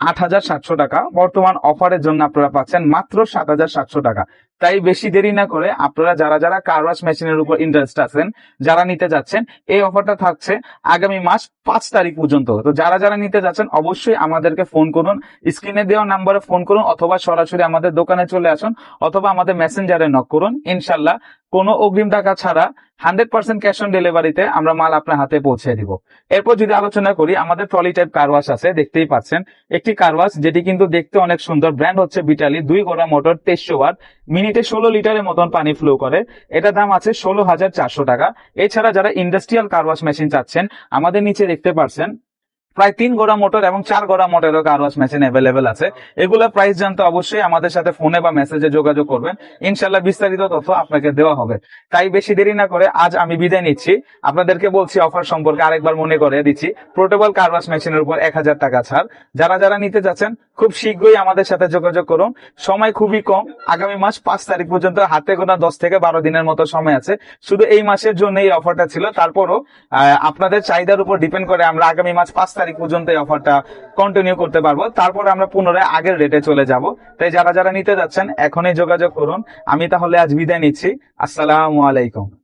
8,700 টাকা, বর্তমান অফারের জন্য আপনারা পাচ্ছেন মাত্র 7,700 টাকা। তাই বেশি দেরি না করে আপনারা যারা যারা কার ওয়াশ মেশিনের উপর ইন্টারেস্ট আছেন, যারা নিতে যাচ্ছেন, এই অফারটা থাকছে আগামী মাস 5 তারিখ পর্যন্ত। তো যারা যারা নিতে যাচ্ছেন অবশ্যই আমাদেরকে ফোন করুন, স্ক্রিনে দেওয়া নাম্বারে ফোন করুন, অথবা সরাসরি আমাদের দোকানে চলে আসুন, অথবা আমাদের মেসেঞ্জারে নক করুন। ইনশাল্লাহ কোনো অগ্রিম টাকা ছাড়া 100% ক্যাশ অন ডেলিভারিতে আমরা মাল আপনার হাতে পৌঁছে দিব। এরপর যদি আলোচনা করি, আমাদের ট্রলি টাইপ কার ওয়াশ আছে, দেখতেই পাচ্ছেন একটি কার ওয়াশ যেটি কিন্তু দেখতে অনেক সুন্দর। ব্র্যান্ড হচ্ছে ভিটালি, 2 ঘোড়া মোটর, 2300 ওয়াট, মিনিটে 16 লিটারের মতন পানি ফ্লো করে। এটার দাম আছে 16,400 টাকা। এছাড়া যারা ইন্ডাস্ট্রিয়াল কার ওয়াশ মেশিন চাচ্ছেন, আমাদের নিচে দেখতে পাচ্ছেন প্রায় 3 ঘোড়া মোটর এবং 4 ঘোড়া মোটরের কার ওয়াশ মেশিন অ্যাভেলেবেল আছে। এগুলোর প্রাইস জানতে অবশ্যই আমাদের সাথে ফোনে বা মেসেজে যোগাযোগ করবেন, ইনশাল্লাহ বিস্তারিত তথ্য আপনাকে দেওয়া হবে। তাই বেশি দেরি না করে আজ আমি বিদায় নিচ্ছি। আপনাদেরকে বলছি অফার সম্পর্কে আরেকবার মনে করে দিচ্ছি। পোর্টেবল কার ওয়াশ মেশিনের উপর 1,000 টাকা ছাড়। যারা যারা নিতে যাচ্ছেন খুব শীঘ্রই আমাদের সাথে যোগাযোগ করুন। সময় খুবই কম, আগামী মাস 5 তারিখ পর্যন্ত, হাতে গোনা 10 থেকে 12 দিনের মতো সময় আছে। শুধু এই মাসের জন্য এই অফারটা ছিল। তারপরও আপনাদের চাহিদার উপর ডিপেন্ড করে আমরা আগামী মাস 5 তারিখ পর্যন্ত এই অফারটা কন্টিনিউ করতে পারবো। তারপরে আমরা পুনরায় আগের রেটে চলে যাব। তাই যারা যারা নিতে যাচ্ছেন এখনই যোগাযোগ করুন। আমি তাহলে আজ বিদায় নিচ্ছি। আসসালামু আলাইকুম।